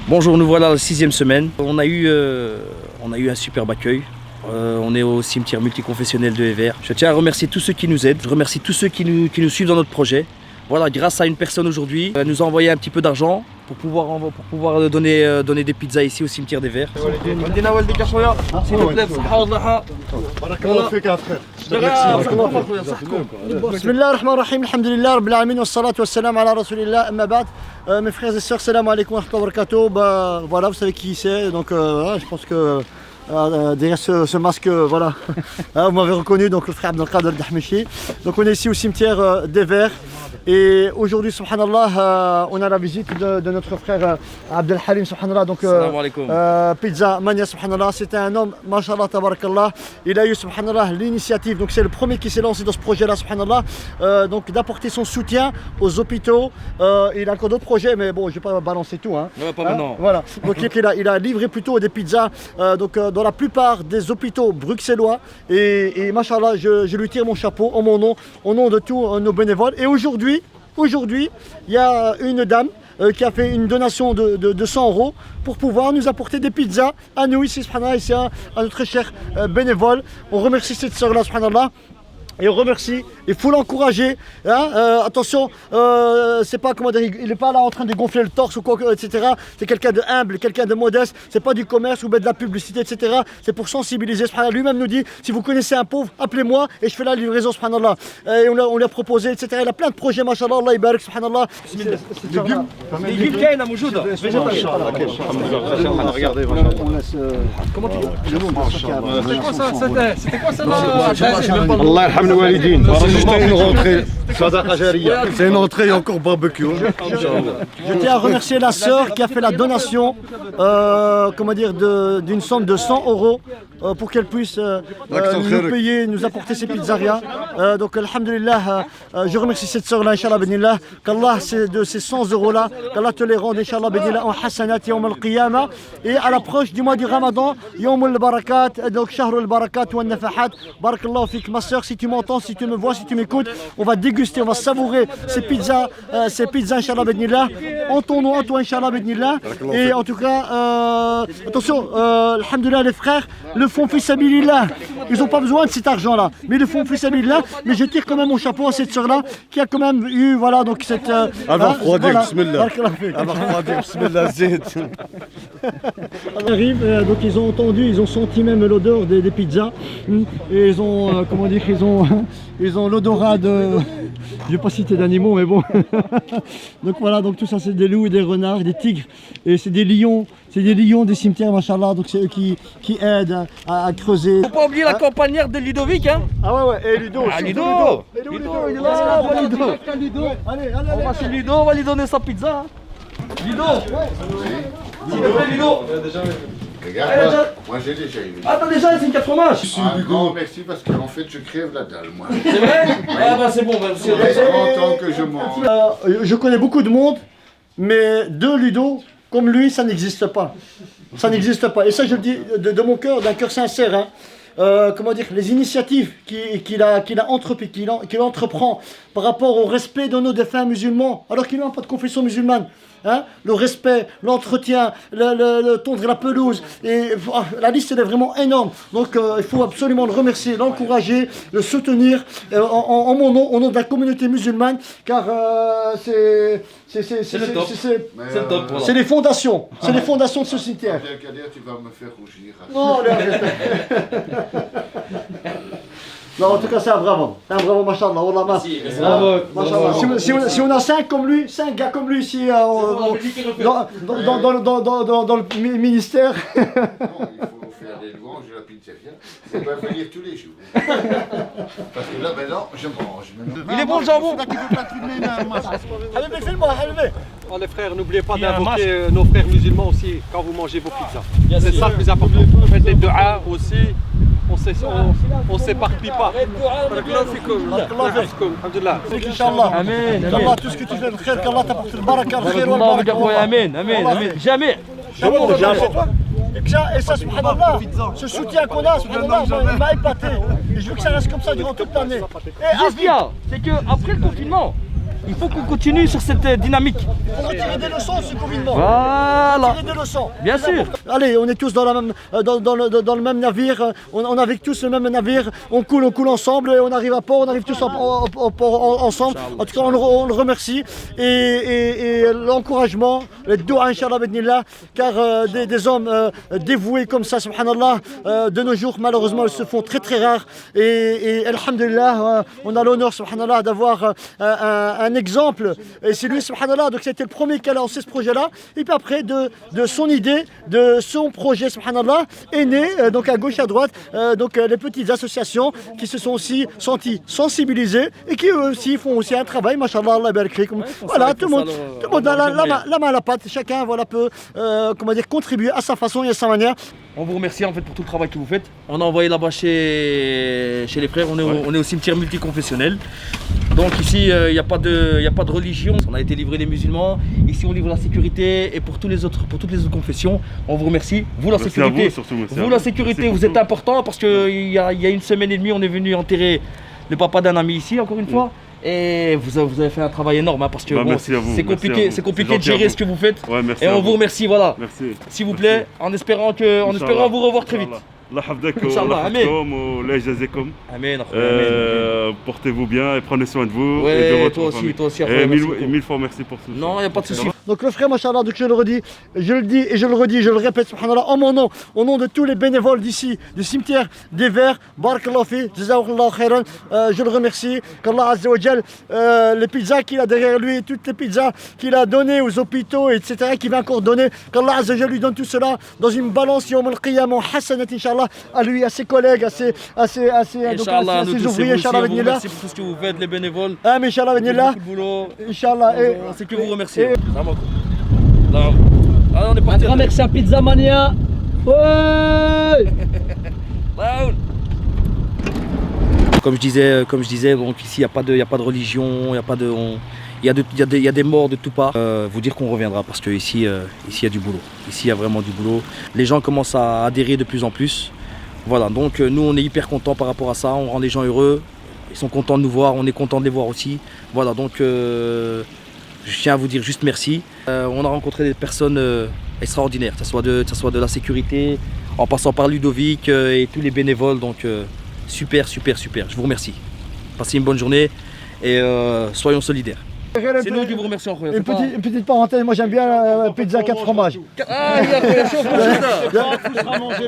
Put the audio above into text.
Bonjour, nous voilà à la 6e semaine. On a eu un superbe accueil. On est au cimetière multiconfessionnel de Evere. Je tiens à remercier tous ceux qui nous aident. Je remercie tous ceux qui nous suivent dans notre projet. Voilà, grâce à une personne aujourd'hui, elle nous a envoyé un petit peu d'argent pour pouvoir donner des pizzas ici au cimetière d'Evere. Bismillah ar-Rahman ar-Rahim, alhamdulillah, rabbil alamin, wassalatu wassalam ala rasulillah, amma ba'd. Mes frères et sœurs, salam alaikum wa rahmatullahi wa barakatuh. Bah, voilà, vous savez qui c'est, donc voilà, je pense que derrière ce masque, voilà, vous m'avez reconnu, donc le frère Abdelkader Dahmichi. Donc on est ici au cimetière d'Evere. Et aujourd'hui, subhanallah, on a la visite de notre frère Abdel Halim, subhanallah, donc Pizza Mania, subhanallah. C'était un homme, mashallah, tabarakallah. Il a eu, subhanallah, l'initiative, donc c'est le premier qui s'est lancé dans ce projet-là, subhanallah, donc d'apporter son soutien aux hôpitaux. Il a encore d'autres projets, mais bon, je ne vais pas balancer tout. Hein. Ouais, pas maintenant. Voilà, donc il a livré plutôt des pizzas dans la plupart des hôpitaux bruxellois. Et mashallah, je lui tire mon chapeau en mon nom, au nom de tous nos bénévoles. Et aujourd'hui, il y a une dame qui a fait une donation de 100 € pour pouvoir nous apporter des pizzas à nous ici, subhanallah, ici à notre cher bénévole. On remercie cette sœur-là, subhanallah. Et on remercie, il faut l'encourager, hein, attention, c'est pas, comment dire, il n'est pas là en train de gonfler le torse ou quoi, etc. C'est quelqu'un de humble, quelqu'un de modeste, c'est pas du commerce ou de la publicité, etc. C'est pour sensibiliser, subhanallah. Lui-même nous dit, si vous connaissez un pauvre, appelez-moi et je fais la livraison, subhanallah. Et on lui a proposé, etc. Il a plein de projets, mashallah, Allah ibarak, subhanallah. Comment tu dis? C'était quoi ça là? C'est une rentrée et encore barbecue. Je tiens à remercier la sœur qui a fait la donation comment dire, d'une somme de 100 € pour qu'elle puisse nous payer, nous apporter ses pizzerias. Donc alhamdulillah, je remercie cette sœur là, Inch'Allah benillah, qu'Allah de ces 100 € là, qu'Allah te les rende, Inch'Allah benillah, en hasanat yawm al-qiyamah. Et à l'approche du mois du Ramadan, yawm al-barakat, donc shahr al-barakat wa al-nafahat. Barakallahu fik, ma sœur, si tu m'entends, si tu me vois, si tu m'écoutes, on va déguster, on va savourer ces pizzas, Inch'Allah benillah, en ton nom, à toi, Inch'Allah benillah. Et en tout cas, attention, alhamdulillah, les frères le font fi sabilillah. Ils n'ont pas besoin de cet argent-là, mais ils le font fi sabilillah. Mais je tire quand même mon chapeau à cette sœur-là qui a quand même eu, voilà, donc cette. Voilà. Bismillah. Bismillah, On arrive, donc ils ont entendu, ils ont senti même l'odeur des pizzas. Et ils ont, comment dire, ils ont l'odorat de. Je ne vais pas citer d'animaux, mais bon. Donc voilà, donc tout ça c'est des loups et des renards, des tigres. Et c'est des lions des cimetières, machallah. Donc c'est eux qui aident à creuser. Faut pas oublier la campagnarde de Ludovic, hein. Ah ouais, et Ludo. Ah, Ludo, il est là, Ludo. Allez, on va chez Ludo, on va lui donner sa pizza. Hein. Ludo. S'il te plaît, Ludo. Regarde, moi j'ai déjà une. Ah, t'as déjà une 4 fromages. Non, merci parce qu'en fait je crève la dalle, moi. C'est vrai? Ah bah c'est bon, Ça fait 30 ans que je mange. Je connais beaucoup de monde, mais deux Ludo comme lui, ça n'existe pas. Ça n'existe pas. Et ça, je le dis de mon cœur, d'un cœur sincère. Hein. Comment dire, les initiatives qu'il entreprend par rapport au respect de nos défunts musulmans, alors qu'il n'a pas de confession musulmane. Hein, le respect, l'entretien, le tondre la pelouse, et la liste elle est vraiment énorme. Donc il faut absolument le remercier, l'encourager, le soutenir en mon nom, au nom de la communauté musulmane, car c'est le top. C'est les fondations, c'est les fondations de ce cimetière. Tu vas me faire rougir. Non, non, en tout cas, c'est un bravo, machallah, wallah, bravo. Si on a 5 comme lui, 5 gars comme lui ici dans le ministère. Non, il faut faire des louanges de la pizzeria. C'est pas venir tous les jours. Parce que là, maintenant, je mange. Il est bon le jambon. Allez, fais-le-moi, allez. Oh, les frères, n'oubliez pas d'invoquer nos frères musulmans aussi quand vous mangez vos pizzas. C'est ça le plus important. Faites des du'as aussi. On s'éparpille pas. Alhamdulillah. Inch'Allah. Amen. Qu'Allah, tout ce que tu fais, frère, qu'Allah t'apporte le baraka, le khair, le baraka. Amen, amen. Jamais. Et ça, subhanallah, ce soutien qu'on a, subhanallah, il m'a épaté. Et je veux que ça reste comme ça durant toute l'année. Et ce qu'il y a, c'est qu'après le confinement, Il faut qu'on continue sur cette dynamique. On va tirer des leçons de ce confinement. Voilà. Tirer des leçons. Bien sûr. Allez, on est tous dans le même navire. On navigue tous le même navire. On coule ensemble et on arrive à port. On arrive tous au port ensemble. En tout cas, on le remercie et l'encouragement, le doua, Inch'Allah, B'idnillah, car des hommes dévoués comme ça, subhanallah, de nos jours, malheureusement, ils se font très très rares. Et alhamdulillah, on a l'honneur, subhanallah, d'avoir un exemple. Et c'est lui, subhanallah, donc c'était le premier qui a lancé ce projet-là. Et puis après, de son idée, de son projet, subhanallah, est né, donc à gauche, à droite, donc les petites associations qui se sont aussi senties sensibilisées et qui eux aussi font aussi un travail, mashallah, Allah barik fikum. Voilà, tout le monde a la main à la pâte. Chacun voilà, peut contribuer à sa façon et à sa manière. On vous remercie en fait pour tout le travail que vous faites. On a envoyé là-bas chez les frères, on est au cimetière multiconfessionnel. Donc ici, il n'y a pas de religion. On a été livré des musulmans. Ici, on livre la sécurité. Et pour toutes les autres confessions, on vous remercie. Vous, la sécurité, vous, surtout, la sécurité, vous êtes important parce qu'il y a une semaine et demie, on est venu enterrer le papa d'un ami ici, encore une fois. Et vous avez fait un travail énorme hein, parce que c'est compliqué de gérer ce que vous faites. Ouais, et on vous remercie, voilà. Merci. S'il vous plaît, en espérant vous revoir très vite. Allah yahfadek wa la yajzakum. Amen. Portez-vous bien et prenez soin de vous ouais, et de votre toi famille. Aussi, et mille fois merci pour tout. Non, il n'y a pas de souci. Donc le frère, machallah, donc je le dis et je le redis, je le répète, subhanallah, en mon nom, au nom de tous les bénévoles d'ici, du cimetière des Verts, barakallahu fi, jazakallahu khairan, je le remercie, qu'Allah Azza wa Jal, les pizzas qu'il a derrière lui, toutes les pizzas qu'il a données aux hôpitaux, etc., qu'il va encore donner, qu'Allah Azza wa Jal lui donne tout cela dans une balance yawm al-qiyamah, hasanat, Inch'Allah, à lui, à ses collègues, à ses ouvriers, Inch'Allah, on vous remercie pour tout ce que vous faites, les bénévoles. Amen, Inch'Allah, Benillah. Inch'Allah. C'est que vous remercier. Allez, on est parti. Un grand merci à Pizza Mania. Ouais. Comme je disais, donc ici il n'y a pas de religion, il y a des morts de toutes parts. Vous dire qu'on reviendra parce que ici il y a du boulot. Ici il y a vraiment du boulot. Les gens commencent à adhérer de plus en plus. Voilà, donc nous on est hyper contents par rapport à ça, on rend les gens heureux. Ils sont contents de nous voir, on est contents de les voir aussi. Voilà, donc je tiens à vous dire juste merci. On a rencontré des personnes extraordinaires, que ce soit de la sécurité, en passant par Ludovic et tous les bénévoles. Donc super. Je vous remercie. Passez une bonne journée et soyons solidaires. C'est nous qui vous remercions. Une petite parenthèse, moi j'aime bien la pizza 4 fromages. Ah, il y a